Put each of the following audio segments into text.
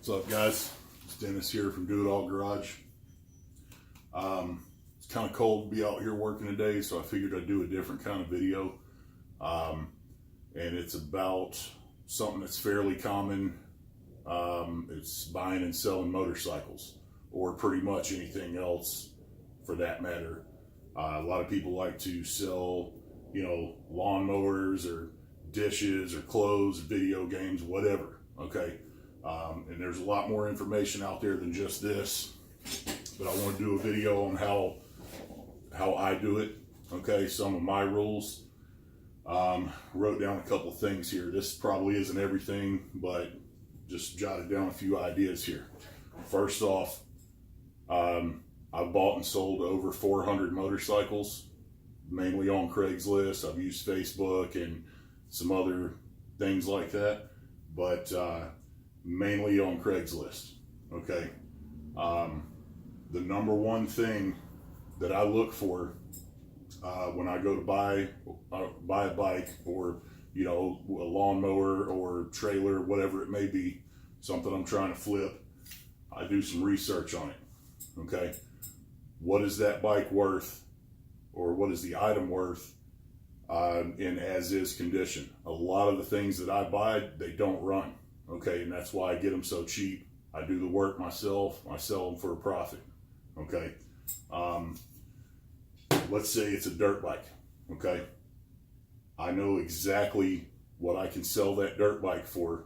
What's up, guys? It's Dennis here from Do It All Garage. It's kind of cold to be out here working today, so I figured I'd do a different kind of video. And it's about something that's fairly common. It's buying and selling motorcycles, or pretty much anything else for that matter. A lot of people like to sell, lawnmowers or dishes or clothes, video games, whatever, okay? And there's a lot more information out there than just this, but I want to do a video on how I do it, okay? Some of my rules. Wrote down a couple of things here. This probably isn't everything, but just jotted down a few ideas here. First off, I've bought and sold over 400 motorcycles, mainly on Craigslist. I've used Facebook and some other things like that, but mainly on Craigslist, okay? The number one thing that I look for when I go to buy a bike, or a lawnmower or trailer, whatever it may be, something I'm trying to flip, I do some research on it, okay? What is that bike worth, or what is the item worth in as-is condition? A lot of the things that I buy, they don't run, okay? And that's why I get them so cheap. I do the work myself. I sell them for a profit, okay? Let's say it's a dirt bike, okay? I know exactly what I can sell that dirt bike for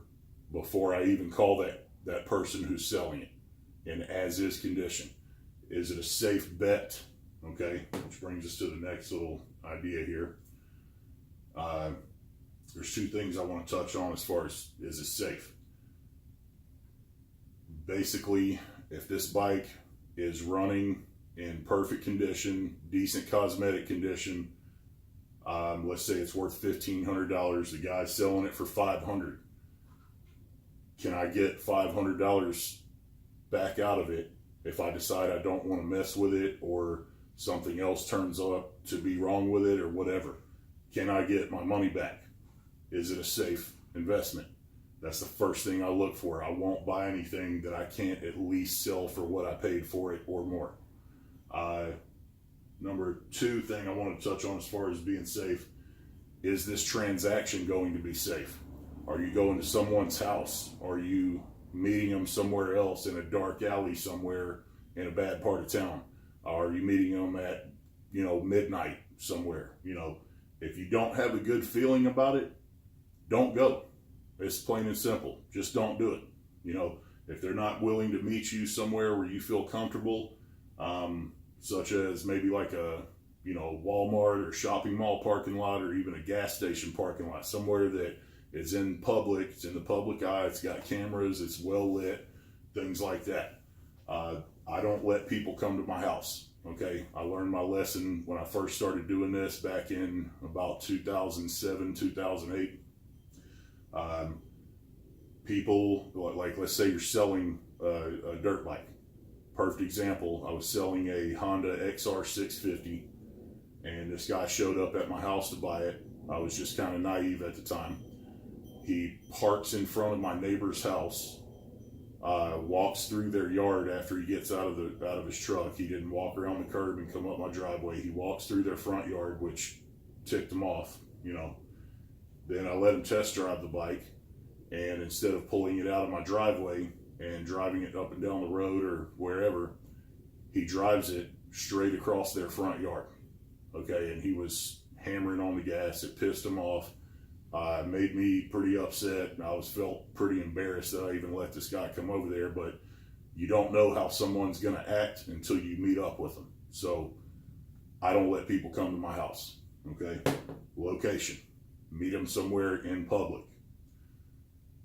before I even call that person who's selling it in as-is condition. Is it a safe bet? Okay, which brings us to the next little idea here. There's two things I want to touch on as far as, is it safe? Basically, if this bike is running in perfect condition, decent cosmetic condition, let's say it's worth $1,500, the guy's selling it for $500. Can I get $500 back out of it if I decide I don't want to mess with it, or something else turns up to be wrong with it, or whatever? Can I get my money back? Is it a safe investment? That's the first thing I look for. I won't buy anything that I can't at least sell for what I paid for it or more. Number two thing I want to touch on as far as being safe, is this transaction going to be safe? Are you going to someone's house? Are you meeting them somewhere else in a dark alley somewhere in a bad part of town? Are you meeting them at, midnight somewhere? If you don't have a good feeling about it, don't go. It's plain and simple. Just don't do it. If they're not willing to meet you somewhere where you feel comfortable, such as maybe like a, Walmart or shopping mall parking lot, or even a gas station parking lot, somewhere that is in public, it's in the public eye, it's got cameras, it's well lit, things like that. I don't let people come to my house, okay? I learned my lesson when I first started doing this back in about 2007, 2008. People, like let's say you're selling a dirt bike. Perfect example, I was selling a Honda XR650, and this guy showed up at my house to buy it. I was just kind of naive at the time. He parks in front of my neighbor's house, walks through their yard after he gets out of his truck. He didn't walk around the curb and come up my driveway. He walks through their front yard, which ticked him off, Then I let him test drive the bike, and instead of pulling it out of my driveway and driving it up and down the road or wherever, he drives it straight across their front yard, okay? And he was hammering on the gas. It pissed him off. Made me pretty upset, and I felt pretty embarrassed that I even let this guy come over there. But you don't know how someone's going to act until you meet up with them. So I don't let people come to my house, okay? Location, meet them somewhere in public.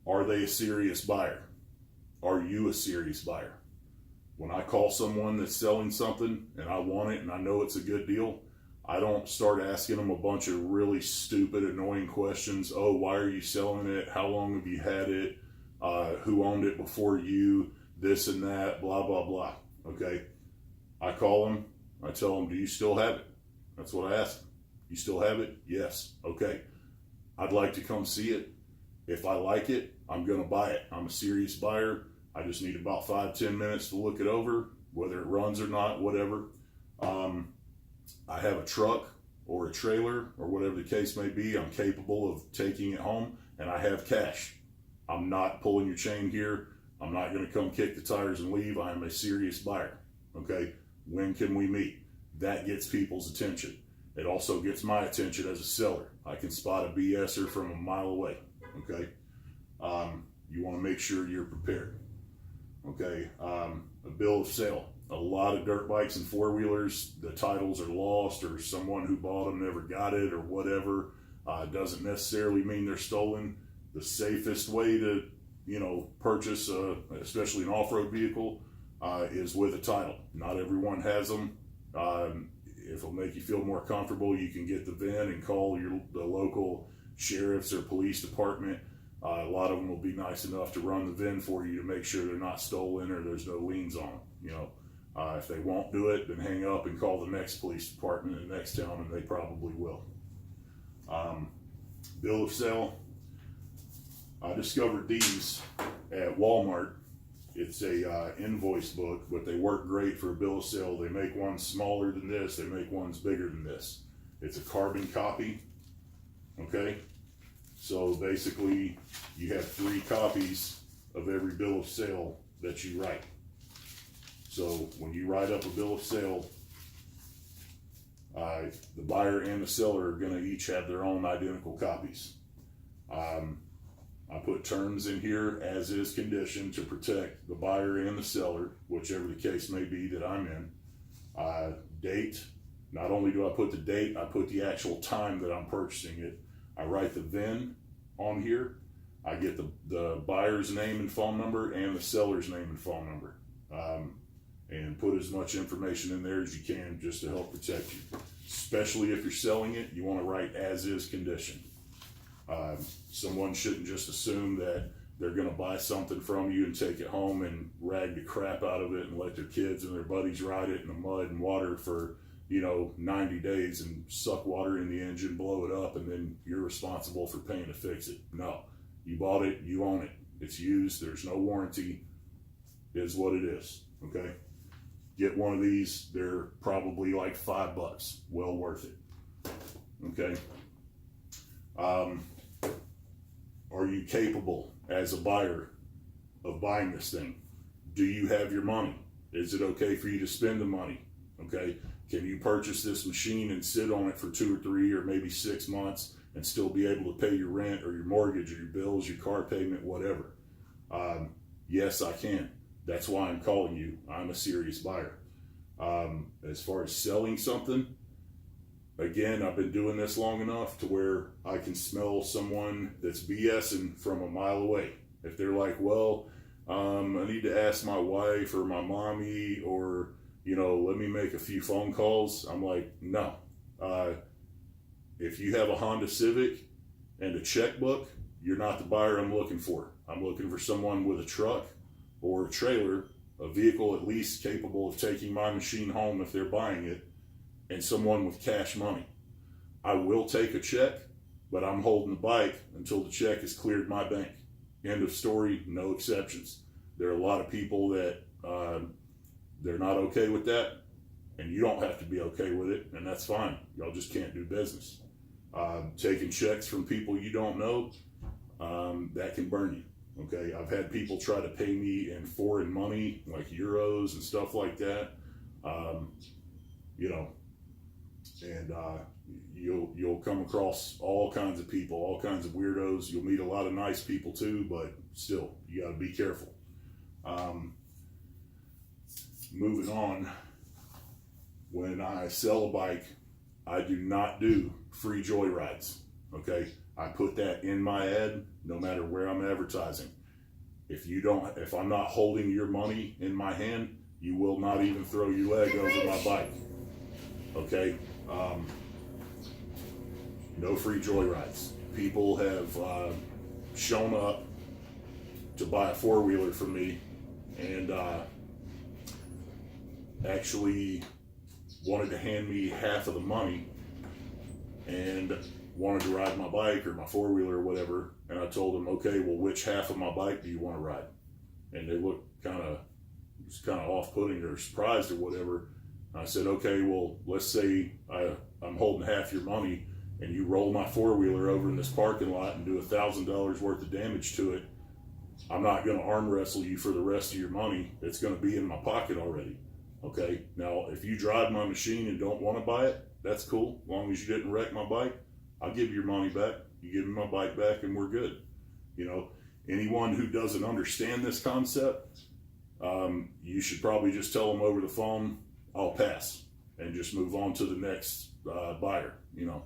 Are they a serious buyer? Are you a serious buyer? When I call someone that's selling something and I want it and I know it's a good deal, I don't start asking them a bunch of really stupid, annoying questions. Oh, why are you selling it? How long have you had it? Who owned it before you? This and that, blah, blah, blah. Okay? I call them. I tell them, do you still have it? That's what I ask them. You still have it? Yes. Okay. I'd like to come see it. If I like it, I'm going to buy it. I'm a serious buyer. I just need about 5-10 minutes to look it over, whether it runs or not, whatever. I have a truck or a trailer or whatever the case may be. I'm capable of taking it home, and I have cash. I'm not pulling your chain here. I'm not going to come kick the tires and leave. I am a serious buyer. Okay, when can we meet? That gets people's attention. It also gets my attention as a seller. I can spot a BSer from a mile away. Okay, you want to make sure you're prepared. Okay, a bill of sale. A lot of dirt bikes and four-wheelers, the titles are lost, or someone who bought them never got it, or whatever. Doesn't necessarily mean they're stolen. The safest way to, purchase, especially an off-road vehicle, is with a title. Not everyone has them. If it'll make you feel more comfortable, you can get the VIN and call the local sheriff's or police department. A lot of them will be nice enough to run the VIN for you to make sure they're not stolen or there's no liens on them. If they won't do it, then hang up and call the next police department in the next town, and they probably will. Bill of sale. I discovered these at Walmart. It's a invoice book, but they work great for a bill of sale. They make ones smaller than this. They make ones bigger than this. It's a carbon copy. Okay? So basically, you have 3 copies of every bill of sale that you write. So when you write up a bill of sale, the buyer and the seller are going to each have their own identical copies. I put terms in here as is condition to protect the buyer and the seller, whichever the case may be that I'm in. Date. Not only do I put the date, I put the actual time that I'm purchasing it. I write the VIN on here. I get the buyer's name and phone number and the seller's name and phone number. And put as much information in there as you can just to help protect you. Especially if you're selling it, you want to write as is condition. Someone shouldn't just assume that they're going to buy something from you and take it home and rag the crap out of it and let their kids and their buddies ride it in the mud and water for 90 days and suck water in the engine, blow it up, and then you're responsible for paying to fix it. No, you bought it, you own it. It's used, there's no warranty, it is what it is. Okay, get one of these. They're probably like $5, well worth it. Okay. Are you capable as a buyer of buying this thing? Do you have your money? Is it okay for you to spend the money? Okay. Can you purchase this machine and sit on it for 2 or 3 or maybe 6 months and still be able to pay your rent or your mortgage or your bills, your car payment, whatever? Yes, I can. That's why I'm calling you. I'm a serious buyer. As far as selling something, again, I've been doing this long enough to where I can smell someone that's BSing from a mile away. If they're like, well, I need to ask my wife or my mommy, or, let me make a few phone calls. I'm like, no. If you have a Honda Civic and a checkbook, you're not the buyer I'm looking for. I'm looking for someone with a truck or a trailer, a vehicle at least capable of taking my machine home if they're buying it, and someone with cash money. I will take a check, but I'm holding the bike until the check has cleared my bank. End of story, no exceptions. There are a lot of people that they're not okay with that, and you don't have to be okay with it, and that's fine. Y'all just can't do business. Taking checks from people you don't know, that can burn you. Okay, I've had people try to pay me in foreign money, like euros and stuff like that. And you'll come across all kinds of people, all kinds of weirdos. You'll meet a lot of nice people too, but still, you got to be careful. Moving on, when I sell a bike, I do not do free joyrides. Okay, I put that in my ad, no matter where I'm advertising. If I'm not holding your money in my hand, you will not even throw your leg over my bike. Okay, no free joyrides. People have shown up to buy a four-wheeler from me and actually wanted to hand me half of the money and wanted to ride my bike or my four-wheeler or whatever, and I told them, okay, well, which half of my bike do you want to ride? and they looked kind of off-putting or surprised or whatever. I said, okay, well, let's say I'm holding half your money and you roll my four-wheeler over in this parking lot and do $1,000 worth of damage to it. I'm not going to arm wrestle you for the rest of your money. It's going to be in my pocket already. Okay, now if you drive my machine and don't want to buy it, that's cool. As long as you didn't wreck my bike, I'll give you your money back. You give me my bike back and we're good. You know, anyone who doesn't understand this concept, you should probably just tell them over the phone, I'll pass, and just move on to the next buyer. You know,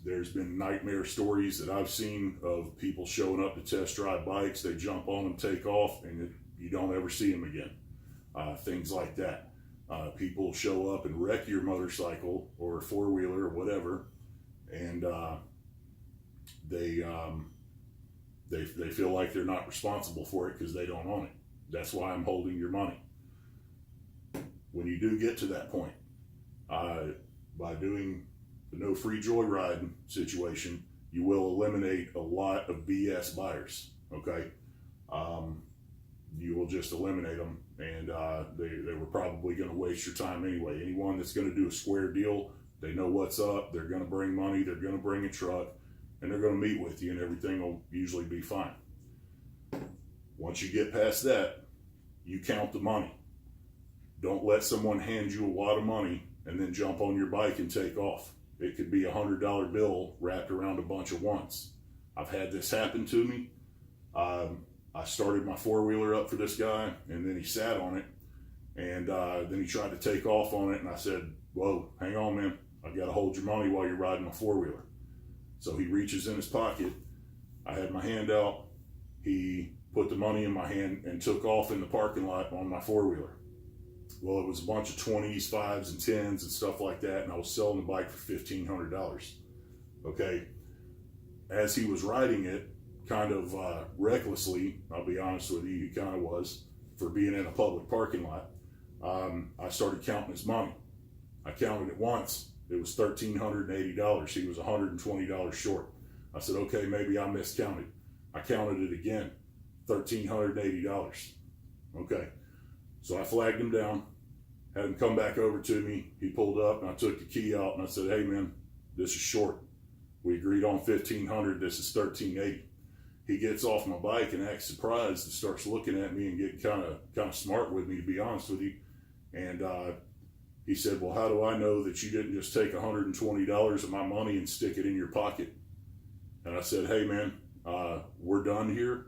there's been nightmare stories that I've seen of people showing up to test drive bikes. They jump on them, take off, and you don't ever see them again. Things like that. People show up and wreck your motorcycle or four-wheeler or whatever, and they feel like they're not responsible for it because they don't own it. That's why I'm holding your money. When you do get to that point, by doing the no free joyride situation, you will eliminate a lot of BS buyers. Okay, you will just eliminate them, and they were probably going to waste your time anyway. Anyone that's going to do a square deal, they know what's up. They're going to bring money. They're going to bring a truck, and they're going to meet with you, and everything will usually be fine. Once you get past that, you count the money. Don't let someone hand you a wad of money and then jump on your bike and take off. It could be a $100 bill wrapped around a bunch of ones. I've had this happen to me. I started my four-wheeler up for this guy, and then he sat on it, and then he tried to take off on it, and I said, whoa, hang on, man. I've got to hold your money while you're riding my four-wheeler. So he reaches in his pocket. I had my hand out. He put the money in my hand and took off in the parking lot on my four-wheeler. Well, it was a bunch of 20s, 5s, and 10s and stuff like that, and I was selling the bike for $1,500. Okay. As he was riding it, kind of recklessly, I'll be honest with you, he kind of was, for being in a public parking lot, I started counting his money. I counted it once. It was $1,380. He was $120 short. I said, okay, maybe I miscounted. I counted it again, $1,380. Okay. So I flagged him down, had him come back over to me. He pulled up, and I took the key out, and I said, hey, man, this is short. We agreed on $1,500. This is $1,380. He gets off my bike and acts surprised and starts looking at me and getting kind of smart with me, to be honest with you. And he said, well, how do I know that you didn't just take $120 of my money and stick it in your pocket? And I said, hey, man, we're done here.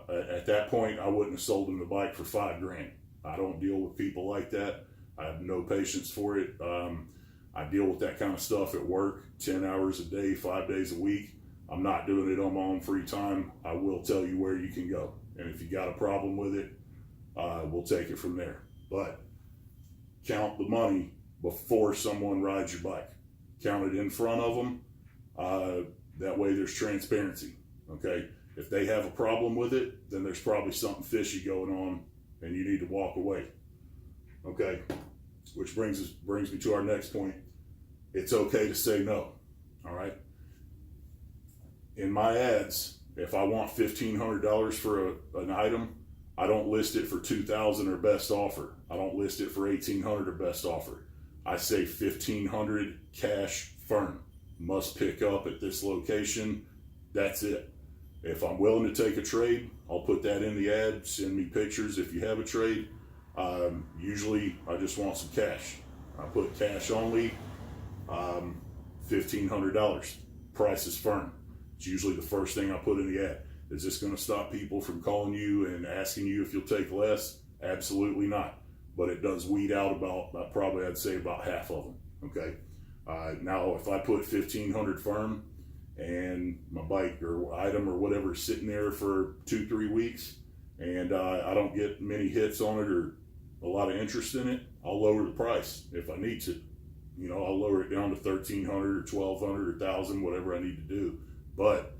At that point, I wouldn't have sold him the bike for $5,000. I don't deal with people like that. I have no patience for it. I deal with that kind of stuff at work, 10 hours a day, 5 days a week. I'm not doing it on my own free time. I will tell you where you can go. And if you got a problem with it, we'll take it from there. But count the money before someone rides your bike. Count it in front of them. That way there's transparency. Okay. If they have a problem with it, then there's probably something fishy going on and you need to walk away. Okay. Which brings me to our next point. It's okay to say no. All right. In my ads, if I want $1,500 for an item, I don't list it for $2,000 or best offer. I don't list it for $1,800 or best offer. I say $1,500 cash firm. Must pick up at this location. That's it. If I'm willing to take a trade, I'll put that in the ad. Send me pictures if you have a trade. Usually I just want some cash. I put cash only, $1,500. Price is firm. It's usually the first thing I put in the ad. Is this going to stop people from calling you and asking you if you'll take less? Absolutely not. But it does weed out about I'd say about half of them. Okay. Now, if I put $1,500 firm and my bike or item or whatever is sitting there for 2-3 weeks and I don't get many hits on it or a lot of interest in it, I'll lower the price if I need to. You know, I'll lower it down to $1,300 or $1,200 or $1,000, whatever I need to do. But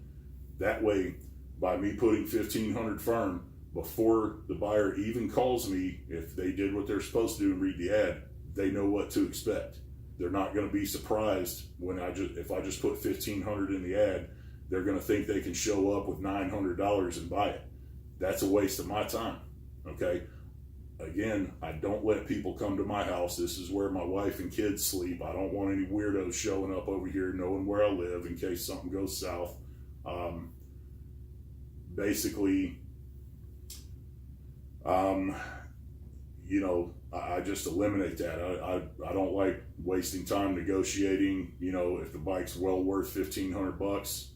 that way, by me putting $1,500 firm, before the buyer even calls me, if they did what they're supposed to do and read the ad, they know what to expect. They're not going to be surprised when if I just put $1,500 in the ad. They're going to think they can show up with $900 and buy it. that's a waste of my time. Okay. Again, I don't let people come to my house. This is where my wife and kids sleep. I don't want any weirdos showing up over here knowing where I live in case something goes south. Basically, you know, I just eliminate that. I don't like wasting time negotiating. You know, if the bike's well worth $1,500,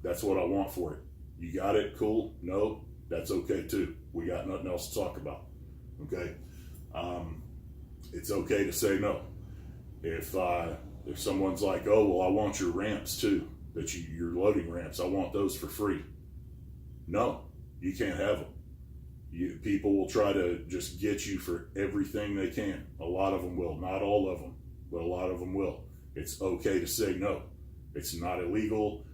that's what I want for it. You got it, cool. No, that's okay too. We got nothing else to talk about. Okay, it's okay to say no. If someone's like, oh well, I want your ramps too, your loading ramps. I want those for free. No, you can't have them. People will try to just get you for everything they can. A lot of them will, not all of them, but a lot of them will. It's okay to say no. It's not illegal.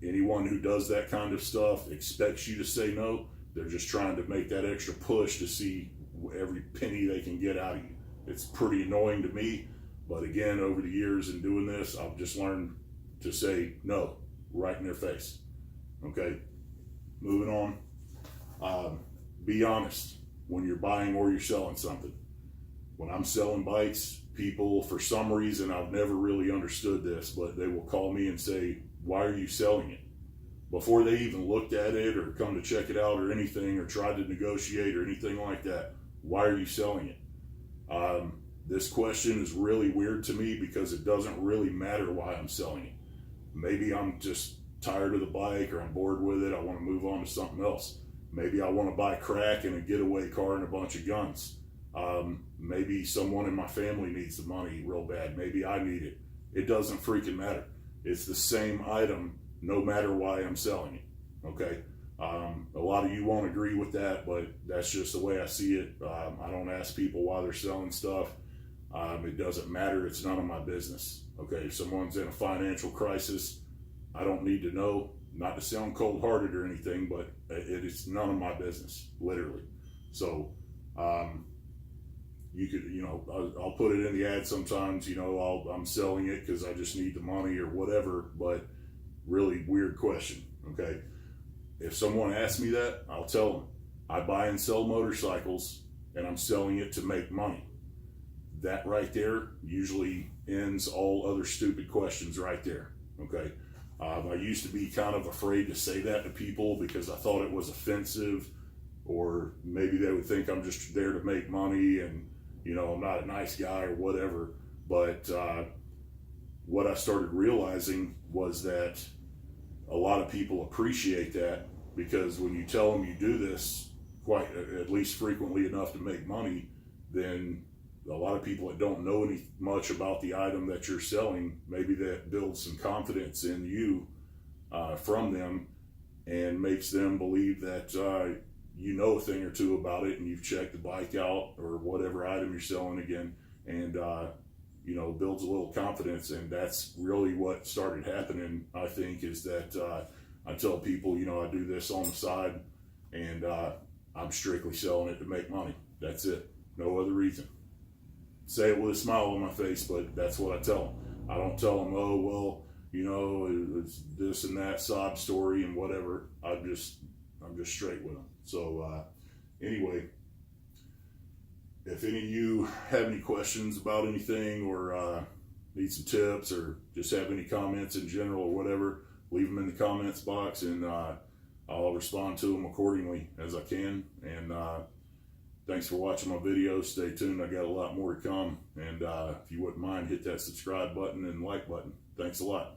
Anyone who does that kind of stuff expects you to say no. They're just trying to make that extra push to see every penny they can get out of you. It's pretty annoying to me, but again, over the years in doing this, I've just learned to say no right in their face. Okay, moving on. Be honest when you're buying or you're selling something. When I'm selling bikes, people, for some reason, I've never really understood this, but they will call me and say, why are you selling it? Before they even looked at it or come to check it out or anything or tried to negotiate or anything like that, why are you selling it? This question is really weird to me because it doesn't really matter why I'm selling it. Maybe I'm just tired of the bike or I'm bored with it. I want to move on to something else. Maybe I want to buy crack and a getaway car and a bunch of guns. Maybe someone in my family needs the money real bad. Maybe I need it. It doesn't freaking matter. It's the same item no matter why I'm selling it. Okay. A lot of you won't agree with that, but that's just the way I see it. I don't ask people why they're selling stuff. It doesn't matter. It's none of my business. Okay. If someone's in a financial crisis, I don't need to know. Not to sound cold-hearted or anything, but it's none of my business, literally. So, you could, you know, I'll put it in the ad sometimes, you know, I'm selling it because I just need the money or whatever, but really weird question, okay? If someone asks me that, I'll tell them, I buy and sell motorcycles and I'm selling it to make money. That right there usually ends all other stupid questions right there, okay? I used to be kind of afraid to say that to people because I thought it was offensive, or maybe they would think I'm just there to make money and, you know, I'm not a nice guy or whatever. But what I started realizing was that a lot of people appreciate that, because when you tell them you do this quite at least frequently enough to make money, then a lot of people that don't know much about the item that you're selling, maybe that builds some confidence in you from them and makes them believe that you know a thing or two about it and you've checked the bike out or whatever item you're selling again, and you know, builds a little confidence. And that's really what started happening, I think, is that I tell people, you know, I do this on the side and I'm strictly selling it to make money. That's it. No other reason. Say it with a smile on my face, but that's what I tell them. I don't tell them, oh, well, you know, it's this and that sob story and whatever. I'm just straight with them. So anyway, if any of you have any questions about anything or need some tips or just have any comments in general or whatever, leave them in the comments box and I'll respond to them accordingly as I can. And thanks for watching my videos. Stay tuned. I got a lot more to come. And if you wouldn't mind, hit that subscribe button and like button. Thanks a lot.